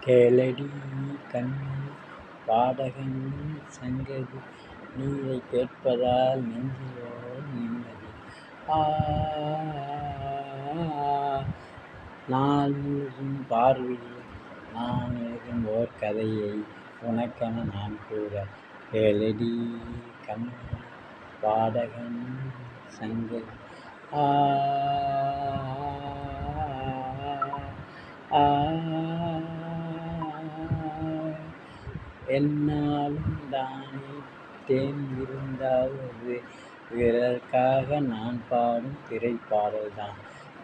கேளடி கண்மணி பாடகன் சங்கதி நீரைக் கேட்பதால் நெஞ்சிலோ நிம்மதி. நாள் முழுதும் பார்வையில் நான் எழுதும் ஓர் கதையை உனக்கென நான் கூற. கேளடி கண்மணி பாடகன் சங்கதி. என்னாலும் தானே தேன் இருந்தாவது பிறர்க்காக நான் பாடும் திரைப்பாடல்தான்.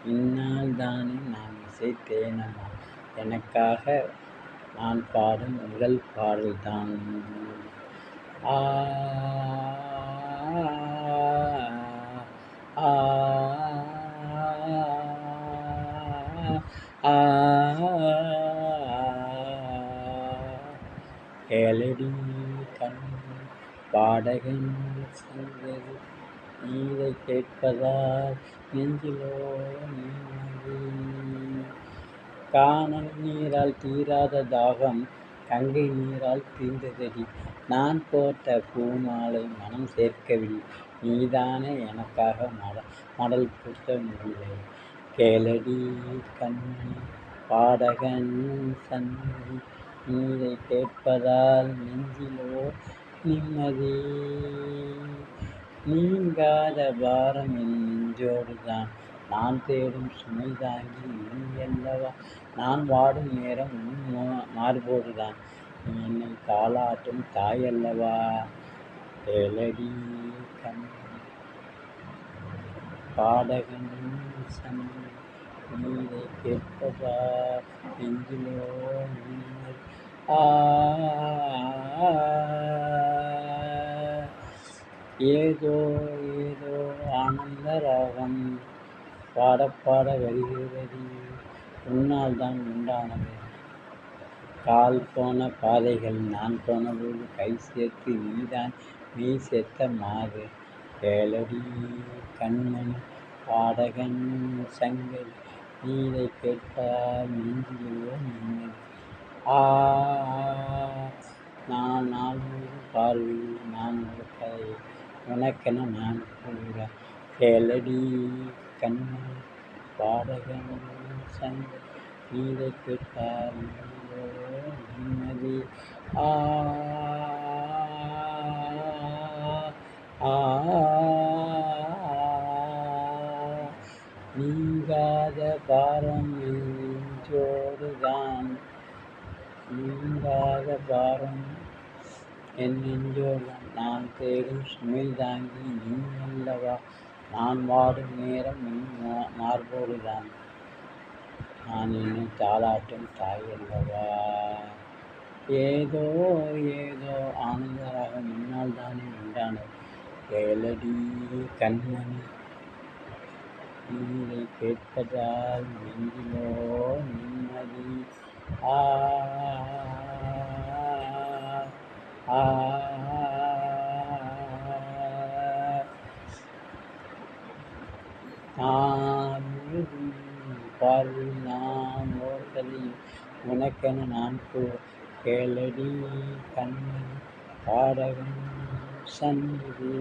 இந்நாள் தானே நான் இசைத்தேனம்மா எனக்காக நான் பாடும் முதல் பாடல்தான். கேளடி கண்மணி பாடகன் சங்கதி நீரைக் கேட்பதால் நெஞ்சிலோ நிம்மதி. கானல் நீரால் தீராத தாகம் கங்கை நீரால் தீர்ந்ததடி. நான் போட்ட பூமாலை மனம் சேர்க்கவில்லை நீதானே எனக்காக மடல் பூத்த முல்லை. கேளடி கண்மணி பாடகன் சங்கதி நீரைக் கேட்பதால் நெஞ்சிலோ நிம்மதி. நீங்காத பாரம் என் நெஞ்சோடுதான் நான் தேடும் சுமை தாங்கி நீ அல்லவா. நான் வாடும் நேரம் மார்போடுதான் நீ என்னை தாளாட்டும் தாயல்லவா. கேளடி கண்மணி பாடகன் சங்கதி நீரைக் கேட்பதால் நெஞ்சிலோ நிம்மதி. ஏதோ ஏதோ ஆனந்த ராகம் பாடப்பாட வருகிறதடி. உன்னால் தான் உண்டானது கால் போன பாதைகள் நான் போனபோது கை சேர்த்து நீதான் மெய் சேர்த்த மாது. கேளடி கண்மணி பாடகன் சங்கதி நீரைக் கேட்பால் நெஞ்சிலோ நிம்மதி. நான் நாள் முழுதும் பார்வையில் நான் ஒரு கதை உனக்கென நான் கூற. கேளடி கண்மணி பாடகன் சங்கதி நீரைக் கேட்பால் நெஞ்சிலோ நிம்மதி. நீங்காத பாரம் என் நெஞ்சோடுதான் நீங்காத பாரம் என் நெஞ்சோடுதான் நான் தேடும் சுமை தாங்கி நீ அல்லவா. நான் வாடும் நேரம் நீ மார்போடுதான் நான் என்னை தாளாட்டும் தாய் அல்லவா. ஏதோ ஏதோ ஆனந்தராக முன்னால் தானே உண்டானது. கேளடி கண்மணி நீரைக் கேட்பதால் நெஞ்சிலோ நிம்மதி. நான் முழுதும் பார்வையில் நான் ஓர் கதையும் உனக்கென நான் கூற. கேளடி கண்மணி பாடகன் சங்கதி.